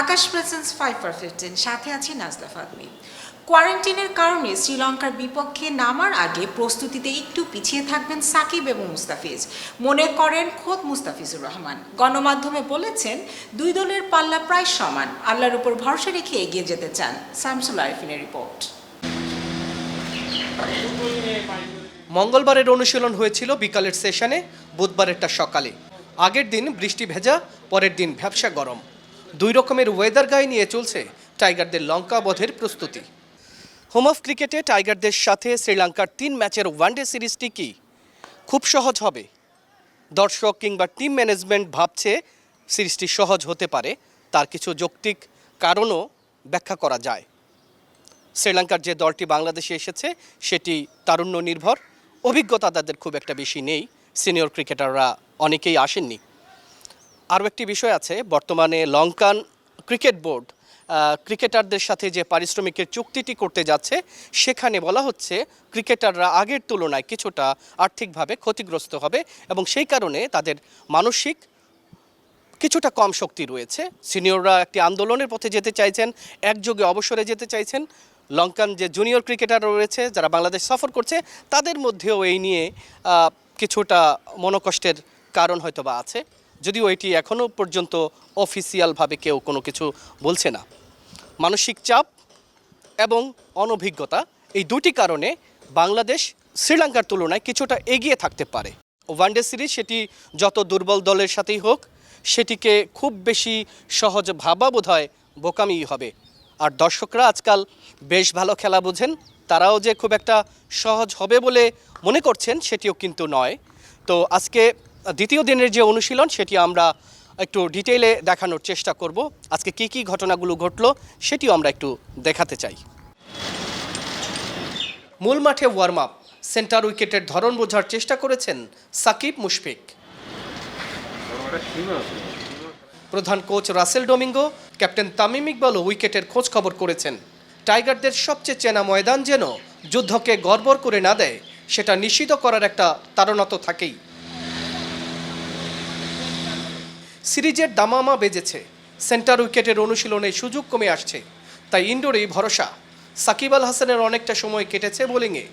আকাশ presence 5/15 সাথে আছি নাজলা ফাতমি। কোয়ারেন্টিনের কারণে শ্রীলঙ্কার বিপক্ষে নামার আগে প্রস্তুতিতে একটু পিছিয়ে থাকবেন সাকিব এবং মুস্তাফিজ মনে করেন খোদ মুস্তাফিজুর রহমান। গণমাধ্যমে বলেছেন দুই দলের পাল্লা প্রায় সমান, আল্লাহর উপর ভরসা রেখে এগিয়ে যেতে চান। শামসুল আরিফিনের রিপোর্ট। মঙ্গলবারের অনুশীলন হয়েছিল বিকালের সেশনে, বুধবারেরটা সকালে। আগের দিন বৃষ্টি ভেজা, পরের দিন ভ্যাপসা গরম। দুই রকমের ওয়েদার গায়ে নিয়ে চলছে টাইগারদের লঙ্কা বধের প্রস্তুতি। হোম অফ ক্রিকেটে টাইগারদের সাথে শ্রীলঙ্কার 3 ম্যাচের ওয়ানডে সিরিজটি কি খুব সহজ হবে? দর্শক কিংবা টিম ম্যানেজমেন্ট ভাবছে সিরিজটি সহজ হতে পারে, তার কিছু যৌক্তিক কারণও ব্যাখ্যা করা যায়। শ্রীলঙ্কার যে দলটি বাংলাদেশে এসেছে সেটি তারুণ্য নির্ভর, অভিজ্ঞতা তাদের খুব একটা বেশি নেই, সিনিয়র ক্রিকেটাররা অনেকেই আসেননি। আরও একটি বিষয় আছে, বর্তমানে লঙ্কান ক্রিকেট বোর্ড ক্রিকেটারদের সাথে যে পারিশ্রমিকের চুক্তিটি করতে যাচ্ছে সেখানে বলা হচ্ছে ক্রিকেটাররা আগের তুলনায় কিছুটা আর্থিকভাবে ক্ষতিগ্রস্ত হবে এবং সেই কারণে তাদের মানসিক কিছুটা কম শক্তি রয়েছে। সিনিয়ররা একটি আন্দোলনের পথে যেতে চাইছেন, একযোগে অবসরে যেতে চাইছেন। লঙ্কান যে জুনিয়র ক্রিকেটার রয়েছে যারা বাংলাদেশ সফর করছে তাদের মধ্যেও এই নিয়ে কিছুটা মনোকষ্টের কারণ হয়তো বা আছে, যদিও এটি এখনও পর্যন্ত অফিসিয়ালভাবে কেউ কোনো কিছু বলছে না। মানসিক চাপ এবং অনভিজ্ঞতা, এই দুটি কারণে বাংলাদেশ শ্রীলঙ্কার তুলনায় কিছুটা এগিয়ে থাকতে পারে। ওয়ানডে সিরিজ সেটি যত দুর্বল দলের সাথেই হোক, সেটিকে খুব বেশি সহজ ভাবা বোধহয় বোকামিই হবে। আর দর্শকরা আজকাল বেশ ভালো খেলা বোঝেন, তারাও যে খুব একটা সহজ হবে বলে মনে করছেন সেটিও কিন্তু নয়। তো আজকে দ্বিতীয় দিনের যে অনুশীলন সেটি আমরা একটু ডিটেইলে দেখানোর চেষ্টা করব। আজকে কি কি ঘটনাগুলো ঘটলো সেটিও আমরা একটু দেখাতে চাই। মূল মাঠে ওয়ার্ম আপ, সেন্টার উইকেটের ধরন বোঝার চেষ্টা করেছেন সাকিব মুশফিক। প্রধান coach Russell Domingo, captain Tamim ইকবালও উইকেটের খোঁজ খবর করেছেন। টাইগারদের সবচেয়ে চেনা ময়দান যেন যুদ্ধকে গড়বড় করে না দেয় সেটা নিশ্চিত করার একটা তাড়না তো থাকেই। সিরিজের দামামা বেজেছে, সেন্টার উইকেটের অনুশীলনে সুযোগ কমে আসছে, তাই ইনডোরেই ভরসা। সাকিব আল হাসানের অনেকটা সময় কেটেছে বোলিংয়ে।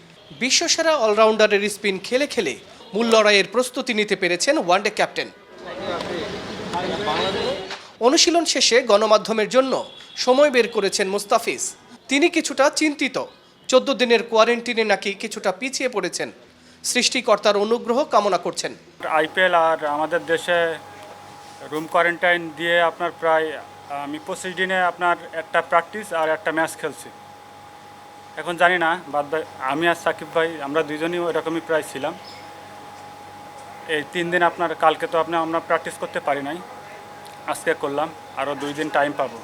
বিশ্বসেরা অলরাউন্ডারের স্পিন খেলে খেলে মূল লড়াইয়ের প্রস্তুতি নিতে পেরেছেন ওয়ানডে ক্যাপ্টেন। অনুশীলন শেষে গণমাধ্যমের জন্য সময় বের করেছেন মুস্তাফিজ। তিনি কিছুটা চিন্তিত, 14 দিনের কোয়ারেন্টিনে নাকি কিছুটা পিছিয়ে পড়েছেন। সৃষ্টিকর্তার অনুগ্রহ কামনা করছেন। আইপিএল আর আমাদের দেশে রুম কোয়ারেন্টাইন দিয়ে আপনার প্রায় আমি 25 দিনে আপনার একটা প্র্যাকটিস আর একটা ম্যাচ খেলছি। এখন জানি না আমি আর সাকিব ভাই আমরা দুজনই এরকমই প্রায় ছিলাম। এই 3 দিন আপনার কালকে তো আমরা প্র্যাকটিস করতে পারি নাই, আজকে করলাম, আরও 2 দিন টাইম পাবো।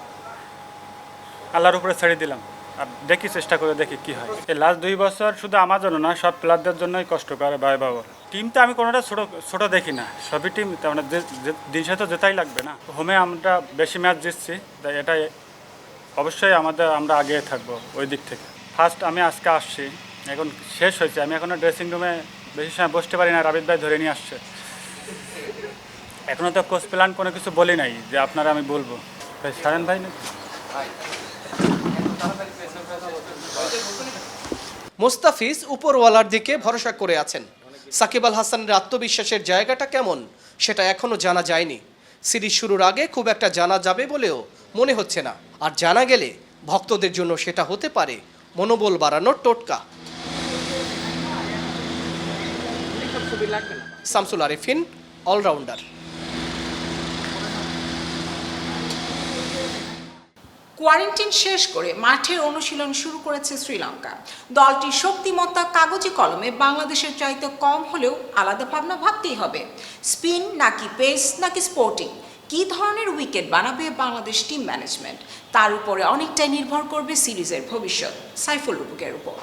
আল্লাহর উপরে ছেড়ে দিলাম আর দেখি, চেষ্টা করে দেখি কি হয়। এই লাস্ট 2 বছর শুধু আমার জন্য না, সব প্লেয়ারদের জন্যই কষ্ট করে ভাই বাবা। টিমটা আমি কোনোটা ছোট দেখি না, সবই টিম, মানে দিন শেষে তো যেতেই লাগবে না। হোমে আমরা বেশি ম্যাচ জিতছি, তাই এটাই অবশ্যই আমরা আগে থাকবো ওই দিক থেকে। ফার্স্ট আমি আজকে আসছি, এখন শেষ হয়েছে, আমি এখনও ড্রেসিং রুমে বেশি সময় বসতে পারি না, রাবিদ ভাই ধরে নিয়ে আসছে। এখনও তো কোচ প্ল্যান কোনো কিছু বলি নাই যে আপনারা আমি বলবো। সারেন ভাই না মুস্তাফিজ উপরওয়ালার দিকে ভরসা করে আছেন। সাকিব আল হাসানের আত্মবিশ্বাসের জায়গাটা কেমন সেটা এখনও জানা যায়নি। সিরিজ শুরুর আগে খুব একটা জানা যাবে বলেও মনে হচ্ছে না, আর জানা গেলে ভক্তদের জন্য সেটা হতে পারে মনোবল বাড়ানোর টোটকা। শামসুল আরিফিন, অলরাউন্ডার। কোয়ারেন্টিন শেষ করে মাঠের অনুশীলন শুরু করেছে শ্রীলঙ্কা। দলটির শক্তিমত্তা কাগজে কলমে বাংলাদেশের চাইতে কম হলেও আলাদা ভাবনা ভাবতেই হবে। স্পিন নাকি পেস নাকি স্পোর্টিং, কী ধরনের উইকেট বানাবে বাংলাদেশ টিম ম্যানেজমেন্ট, তার উপরে অনেকটাই নির্ভর করবে সিরিজের ভবিষ্যৎ। সাইফুল রূপকের উপর।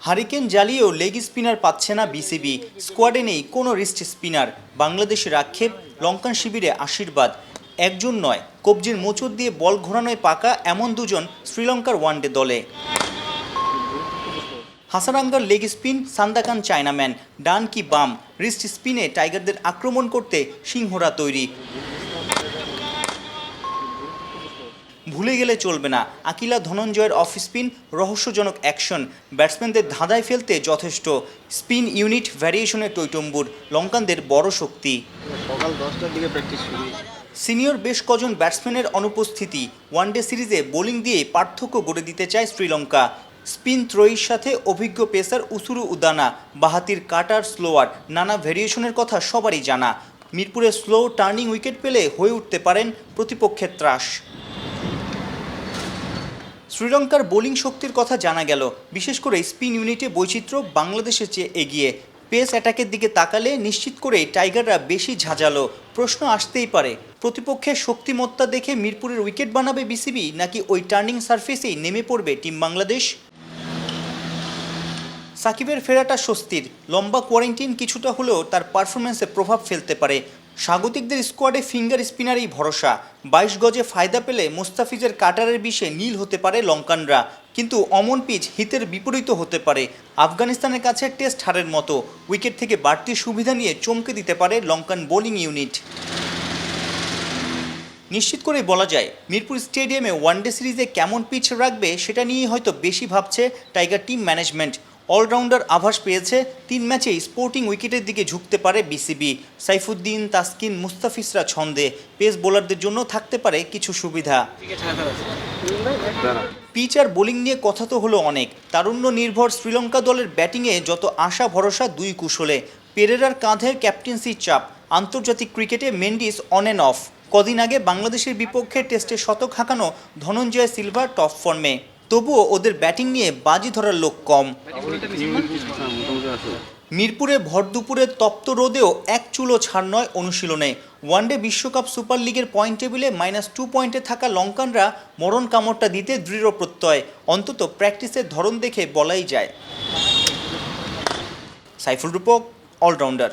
হারিকেন জ্বালিয়েও লেগ স্পিনার পাচ্ছে না বিসিবি। স্কোয়াডে নেই কোনো রিস্ট স্পিনার। বাংলাদেশের আক্ষেপ, লঙ্কান শিবিরে আশীর্বাদ। একজন নয়, কবজির মোচড় দিয়ে বল ঘোরানোয় পাকা এমন দুজন শ্রীলঙ্কার ওয়ানডে দলে। হাসারাঙ্গার লেগ স্পিন, সান্দাকান চায়নাম্যান। ডান কি বাম, রিস্ট স্পিনে টাইগারদের আক্রমণ করতে সিংহরা তৈরি। ভুলে গেলে চলবে না, আকিলা ধনঞ্জয়ের অফ স্পিন রহস্যজনক অ্যাকশন ব্যাটসম্যানদের ধাঁধায় ফেলতে যথেষ্ট। স্পিন ইউনিট ভ্যারিয়েশনের টৈটম্বুর লঙ্কানদের বড় শক্তি। সকাল 10টার দিকে প্র্যাকটিস শুরু। সিনিয়র বেশ কজন ব্যাটসম্যানের অনুপস্থিতি ওয়ানডে সিরিজে বোলিং দিয়ে পার্থক্য গড়ে দিতে চায় শ্রীলঙ্কা। স্পিন ত্রয়ীর সাথে অভিজ্ঞ পেসার উসুরু উদানা, বাহাতির কাটার স্লোয়ার, নানা ভেরিয়েশনের কথা সবারই জানা। মিরপুরে স্লো টার্নিং উইকেট পেলে হয়ে উঠতে পারেন প্রতিপক্ষের ত্রাস। শ্রীলঙ্কার বোলিং শক্তির কথা জানা গেল, বিশেষ করে স্পিন ইউনিটে বৈচিত্র্য বাংলাদেশের চেয়ে এগিয়ে। পেস অ্যাটাকের দিকে তাকালে নিশ্চিত করেই টাইগাররা বেশি ঝাঁঝালো। প্রশ্ন আসতেই পারে, প্রতিপক্ষের শক্তিমত্তা দেখে মিরপুরের উইকেট বানাবে বিসিবি, নাকি ওই টার্নিং সারফেসেই নেমে পড়বে টিম বাংলাদেশ? সাকিবের ফেরাটা স্বস্তির, লম্বা কোয়ারেন্টাইন কিছুটা হলেও তার পারফরমেন্সে প্রভাব ফেলতে পারে। স্বাগতিকদের স্কোয়াডে ফিঙ্গার স্পিনারই ভরসা। 22 গজে ফায়দা পেলে মুস্তাফিজের কাটারের বিষে নীল হতে পারে লঙ্কানরা, কিন্তু অমন পিচ হিতের বিপরীত হতে পারে। আফগানিস্তানের কাছে টেস্ট হারের মতো উইকেট থেকে বাড়তি সুবিধা নিয়ে চমকে দিতে পারে লঙ্কান বোলিং ইউনিট। নিশ্চিত করে বলা যায়, মিরপুর স্টেডিয়ামে ওয়ানডে সিরিজে কেমন পিচ রাখবে সেটা নিয়েই হয়তো বেশি ভাবছে টাইগার টিম ম্যানেজমেন্ট। অলরাউন্ডার আভাস পেয়েছে 3 ম্যাচেই স্পোর্টিং উইকেটের দিকে ঝুঁকতে পারে বিসিবি। সাইফুদ্দিন, তাসকিন, মুস্তাফিজরা ছন্দে, পেস বোলারদের জন্য থাকতে পারে কিছু সুবিধা। পিচ আর বোলিং নিয়ে কথা তো হলো অনেক। তারুণ্য নির্ভর শ্রীলঙ্কা দলের ব্যাটিংয়ে যত আশা ভরসা দুই কুশলে। পেরেরার কাঁধে ক্যাপ্টেন্সির চাপ, আন্তর্জাতিক ক্রিকেটে মেন্ডিস অন অ্যান্ড অফ। কদিন আগে বাংলাদেশের বিপক্ষে টেস্টে শতক হাঁকানো ধনঞ্জয় সিলভার টপ ফর্মে। তবুও ওদের ব্যাটিং নিয়ে বাজি ধরার লোক কম। মিরপুরে ভর দুপুরে তপ্ত রোদেও এক চুলো ছাড় নয় অনুশীলনে। ওয়ানডে বিশ্বকাপ সুপার লিগের পয়েন্ট টেবিলে -2 পয়েন্টে থাকা লঙ্কানরা মরণ কামড়টা দিতে দৃঢ় প্রত্যয়, অন্তত প্র্যাকটিসের ধরন দেখে বলাই যায়। সাইফুল রূপক, অলরাউন্ডার।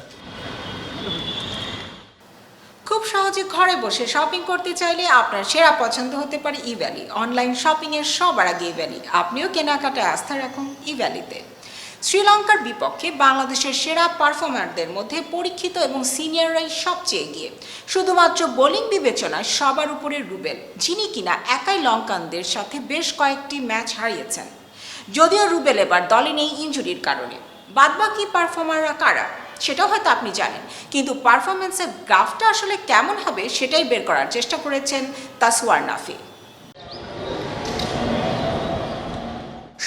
খুব সহজে ঘরে বসে শপিং করতে চাইলে আপনার সেরা পছন্দ হতে পারে ইভ্যালি। অনলাইন শপিংয়ের সবার আগে ইভ্যালি। আপনিও কেনাকাটায় আস্থা রাখুন ইভ্যালিতে। শ্রীলঙ্কার বিপক্ষে বাংলাদেশের সেরা পারফর্মারদের মধ্যে পরীক্ষিত এবং সিনিয়ররাই সবচেয়ে এগিয়ে। শুধুমাত্র বোলিং বিবেচনায় সবার উপরে রুবেল, যিনি কিনা একাই লঙ্কানদের সাথে বেশ কয়েকটি ম্যাচ হারিয়েছেন। যদিও রুবেল এবার দলে নেই ইনজুরির কারণে। বাদবাকি পারফর্মাররা কারা সেটাও হয়তো আপনি জানেন, কিন্তু পারফরমেন্সের গ্রাফটা আসলে কেমন হবে সেটাই বের করার চেষ্টা করেছেন তাসওয়ার নাফি।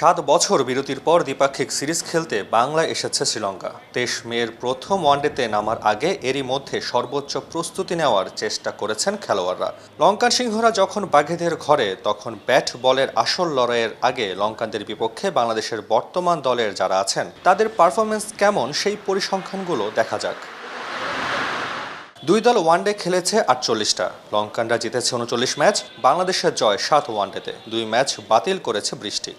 7 বছর বিরতির পর দ্বিপাক্ষিক সিরিজ খেলতে বাংলায় এসেছে শ্রীলঙ্কা। 23 মের প্রথম ওয়ানডেতে নামার আগে এরই মধ্যে সর্বোচ্চ প্রস্তুতি নেওয়ার চেষ্টা করেছেন খেলোয়াড়রা। লঙ্কান সিংহরা যখন বাঘেদের ঘরে, তখন ব্যাট বলের আসল লড়াইয়ের আগে লঙ্কানদের বিপক্ষে বাংলাদেশের বর্তমান দলের যারা আছেন তাদের পারফরমেন্স কেমন সেই পরিসংখ্যানগুলো দেখা যাক। দুই দল ওয়ানডে খেলেছে 48টা। লঙ্কানরা জিতেছে 39 ম্যাচ, বাংলাদেশের জয় 7 ওয়ানডেতে। 2 ম্যাচ বাতিল করেছে বৃষ্টি।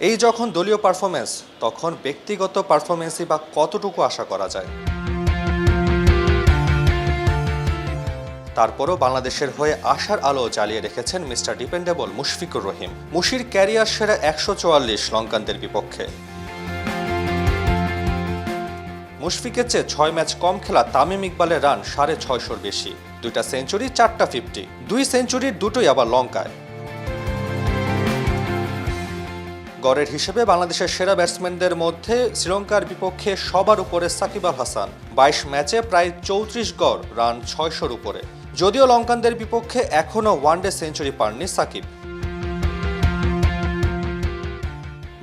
এই যখন দলীয় পারফরমেন্স, তখন ব্যক্তিগত পারফরমেন্সই বা কতটুকু আশা করা যায়? তারপরও বাংলাদেশের হয়ে আশার আলো জ্বালিয়ে রেখেছেন mister dependable Mushfiqur Rahim. মুশির career সেরা 144 লঙ্কানদের বিপক্ষে। মুশফিকের চেয়ে 6 ম্যাচ কম খেলা তামিম ইকবালের রান 650-র বেশি। 2টা সেঞ্চুরি, 4টা 50। 2 সেঞ্চুরির দুটোই আবার লঙ্কায়। গড়ের হিসেবে বাংলাদেশের সেরা ব্যাটসম্যানদের মধ্যে শ্রীলঙ্কার বিপক্ষে সবার উপরে সাকিব আল হাসান। 22 ম্যাচে প্রায় 34 গড়, রান 600-র উপরে। যদিও লঙ্কানদের বিপক্ষে এখনও ওয়ানডে সেঞ্চুরি পাননি সাকিব।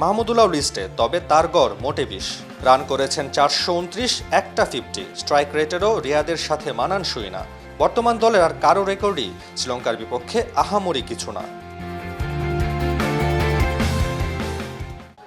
মাহমুদুল্লাহ লিস্টে, তবে তার গড় মোটে 20। রান করেছেন 429, একটা 50। স্ট্রাইক রেটেরও রিয়াদের সাথে মানানসই না। বর্তমান দলের আর কারো রেকর্ডই শ্রীলঙ্কার বিপক্ষে আহামরি কিছু না।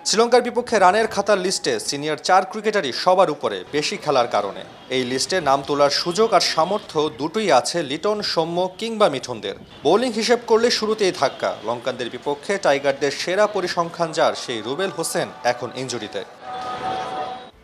শ্রীলঙ্কার বিপক্ষে রানের খাতার লিস্টে সিনিয়র 4 ক্রিকেটারই সবার উপরে, বেশি খেলার কারণে। এই লিস্টে নাম তোলার সুযোগ আর সামর্থ্য দুটোই আছে লিটন, সৌম্য কিংবা মিঠুনদের। বোলিং হিসেব করলে শুরুতেই ধাক্কা। লঙ্কানদের বিপক্ষে টাইগারদের সেরা পরিসংখ্যান যার, সেই রুবেল হোসেন এখন ইনজুরিতে।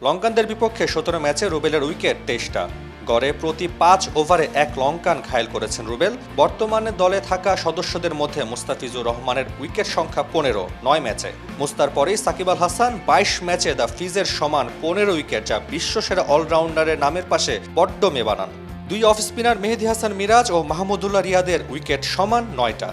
লঙ্কানদের বিপক্ষে 17 ম্যাচে রুবেলের উইকেট 23টা। গড়ে প্রতি 5 ওভারে 1 লঙ্কান ঘায়েল করেছেন রুবেল। বর্তমানে দলে থাকা সদস্যদের মধ্যে মুস্তাফিজুর রহমানের উইকেট সংখ্যা 15, 9 ম্যাচে। মুস্তার পরেই সাকিব আল হাসান 22 ম্যাচে দ্য ফিজের সমান 15 উইকেট, যা বিশ্বসেরা অলরাউন্ডারের নামের পাশে বড্ড মেয়ে বানান। দুই অফ স্পিনার মেহেদী হাসান মিরাজ ও মাহমুদুল্লাহ রিয়াদের উইকেট সমান 9টা।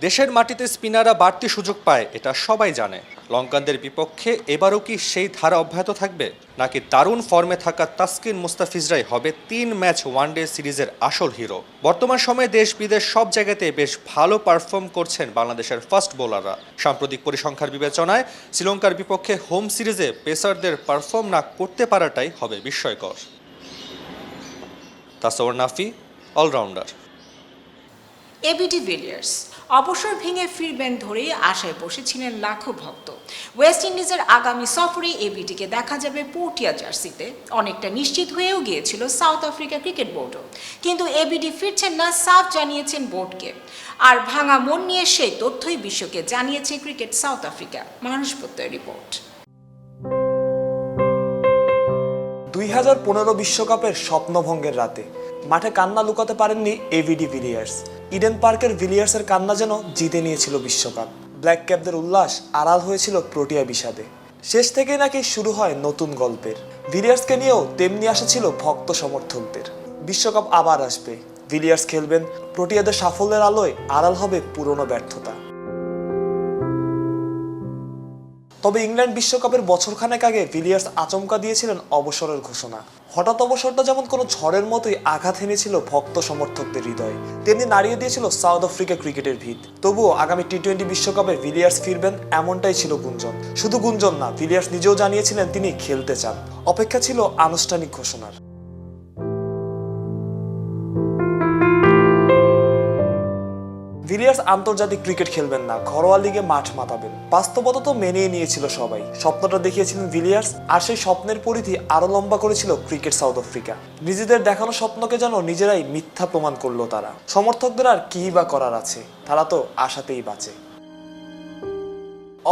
দেশের মাটিতে স্পিনাররা বাড়তি সুযোগ পায় এটা সবাই জানে। লঙ্কানদের বিপক্ষে এবারও কি সেই ধারা অব্যাহত থাকবে, নাকি দারুণ ফর্মে থাকা তাসকিন মুস্তাফিজরাই হবে 3 ম্যাচ ওয়ানডে সিরিজের আসল হিরো? বর্তমান সময়ে দেশ বিদেশ সব জায়গাতে বেশ ভালো পারফর্ম করছেন বাংলাদেশের ফাস্ট বোলাররা। সাম্প্রতিক পরিসংখ্যার বিবেচনায় শ্রীলঙ্কার বিপক্ষে হোম সিরিজে পেসারদের পারফর্ম না করতে পারাটাই হবে বিস্ময়কর। Taswar Nafi, allrounder. ABD Villiers অবসর ভেঙে ফিরবেন ধরেই আশায় বসেছিলেন লাখো ভক্ত। ওয়েস্ট ইন্ডিজের আগামী সফরে এবিডিকে দেখা যাবে পোর্টিয়া জার্সিতে। অনেকটা নিশ্চিত হয়েও গিয়েছিল সাউথ আফ্রিকা ক্রিকেট বোর্ডও, কিন্তু এবিডি ফিরছেন না সাফ জানিয়েছেন বোর্ডকে। আর ভাঙা মন নিয়ে সেই তথ্যই বিশ্বকে জানিয়েছে ক্রিকেট সাউথ আফ্রিকা। মানুষ প্রত্যয় রিপোর্ট। 2015 বিশ্বকাপের স্বপ্নভঙ্গের রাতে মাঠে কান্না লুকাতে পারেননি এবিডি ভিলিয়ার্স। ইডেন পার্কের ভিলিয়ার্সের কান্না যেন জিতে নিয়েছিল বিশ্বকাপ। ব্ল্যাক ক্যাপদের উল্লাস আড়াল হয়েছিল প্রোটিয়া বিষাদে। শেষ থেকেই নাকি শুরু হয় নতুন গল্পের। ভিলিয়ার্সকে নিয়েও তেমনি আশা ছিল ভক্ত সমর্থকদের। বিশ্বকাপ আবার আসবে, ভিলিয়ার্স খেলবেন, প্রোটিয়াদের সাফল্যের আলোয় আড়াল হবে পুরনো ব্যর্থতা। তবে ইংল্যান্ড বিশ্বকাপের বছরখানেক আগে ভিলিয়ার্স আচমকা দিয়েছিলেন অবসরের ঘোষণা। হঠাৎ অবসরটা যেমন কোনো ঝড়ের মতোই আঘাত এনেছিল ভক্ত সমর্থকদের হৃদয়ে, তেমনি নাড়িয়ে দিয়েছিল সাউথ আফ্রিকা ক্রিকেটের ভিত। তবুও আগামী টি-20 বিশ্বকাপে ভিলিয়ার্স ফিরবেন এমনটাই ছিল গুঞ্জন। শুধু গুঞ্জন না, ভিলিয়ার্স নিজেও জানিয়েছিলেন তিনি খেলতে চান। অপেক্ষা ছিল আনুষ্ঠানিক ঘোষণার। ভিলিয়ার্স আন্তর্জাতিক ক্রিকেট খেলবেন না, ঘরোয়া লিগে মাঠ মাতাবেন। বাস্তবতা তো মেনেই নিয়েছিল সবাই। স্বপ্নটা দেখিয়েছিলেন ভিলিয়ার্স, আর সেই স্বপ্নের পরিধি আরো লম্বা করেছিল ক্রিকেট সাউথ আফ্রিকা। নিজেদের দেখানো স্বপ্নকে যেন নিজেরাই মিথ্যা প্রমাণ করলো তারা। সমর্থকদের আর কি বা করার আছে, তারা তো আশাতেই বাঁচে।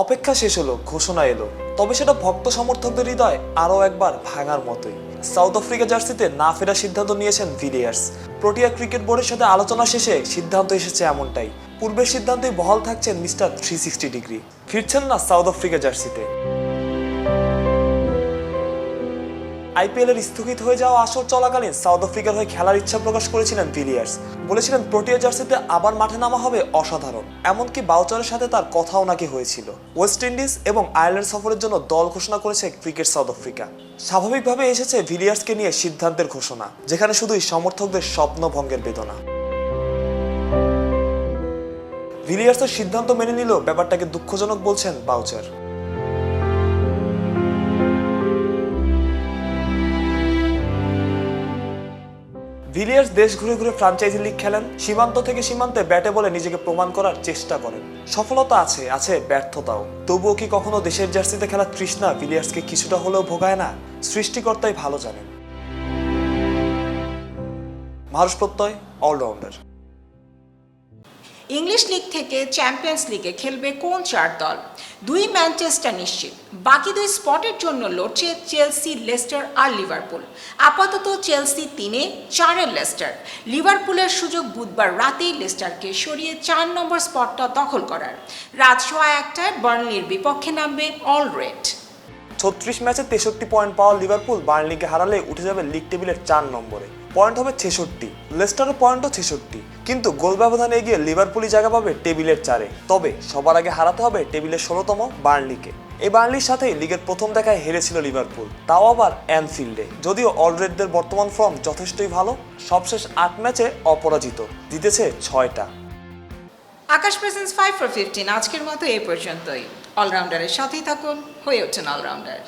অপেক্ষা শেষ হলো, ঘোষণা এলো। তবে সেটা ভক্ত সমর্থকদের হৃদয় আরও একবার ভাঙার মতোই। সাউথ আফ্রিকা জার্সিতে না ফেরার সিদ্ধান্ত নিয়েছেন ভিলিয়ার্স। প্রোটিয়া ক্রিকেট বোর্ডের সাথে আলোচনা শেষে সিদ্ধান্ত এসেছে এমনটাই। পূর্বের সিদ্ধান্তেই বহাল থাকছেন মিস্টার 360 ডিগ্রি। ফিরছেন না সাউথ আফ্রিকা জার্সিতে। আইপিএল এর স্থগিত হয়ে যাওয়া আসর চলাকালীন সাউথ আফ্রিকার হয়ে খেলার ইচ্ছা প্রকাশ করেছিলেন ভিলিয়ার্স। বলেছিলেন প্রোটিয়া জার্সিতে আবার মাঠে নামা হবে অসাধারণ। এমনকি বাউচারের সাথে তার কথাও নাকি হয়েছিল। ওয়েস্ট ইন্ডিজ এবং আয়ারল্যান্ড সফরের জন্য দল ঘোষণা করেছে ক্রিকেট সাউথ আফ্রিকা। স্বাভাবিকভাবে এসেছে ভিলিয়ার্সকে নিয়ে সিদ্ধান্তের ঘোষণা, যেখানে শুধুই সমর্থকদের স্বপ্ন ভঙ্গের বেদনা। ভিলিয়ার্সের সিদ্ধান্ত মেনে নিলেও ব্যাপারটাকে দুঃখজনক বলছেন বাউচার। ভিলিয়ার্স দেশ ঘুরে ঘুরে ফ্র্যাঞ্চাইজি লিগ খেলেন। সীমান্ত থেকে সীমান্তে ব্যাটে বলে নিজেকে প্রমাণ করার চেষ্টা করেন। সফলতা আছে, আছে ব্যর্থতাও। তবুও কি কখনো দেশের জার্সিতে খেলার তৃষ্ণা ভিলিয়ার্সকে কিছুটা হলেও ভোগায় না? সৃষ্টিকর্তাই ভালো জানেন। মানুষ প্রত্যয়, অলরাউন্ডার। ইংলিশ লিগ থেকে চ্যাম্পিয়ন্স লিগে খেলবে কোন 4 দল? 2 ম্যানচেস্টার নিশ্চিত, বাকি 2 স্পটের জন্য লড়ছে চেলসি, লেস্টার আর লিভারপুল। আপাতত চেলসি 3-এ, 4-এ লেস্টার। লিভারপুলের সুযোগ বুধবার রাতেই লেস্টারকে সরিয়ে 4 নম্বর স্পটটা দখল করার। রাত 1:15টায় বার্নলির বিপক্ষে নামবে অল রেড। 36 ম্যাচে 63 পয়েন্ট পাওয়া লিভারপুল বার্নলিকে হারালে উঠে যাবে লিগ টেবিলের 4 নম্বরে। পয়েন্ট হবে 66, লেস্টারের পয়েন্টও 66, কিন্তু গোল ব্যবধানে এগিয়ে লিভারপুলই জায়গা পাবে টেবিলের 4-এ। তবে সবার আগে হারাতে হবে টেবিলের 16তম বার্নলিকে। এই বার্নলির সাথেই লিগের প্রথম দেখায় হেরেছিল লিভারপুল, তাও আবার অ্যানফিল্ডে। যদিও অলরেডদের বর্তমান ফর্ম যথেষ্টই ভালো, সবশেষ 8 ম্যাচে অপরাজিত, জিতেছে 6টা। আকাশ প্রেজেন্স 5 for 15 আজকের মতো এই পর্যন্তই। অলরাউন্ডারের সাথেই থাকুন, হয়ে ওঠেন অলরাউন্ডার।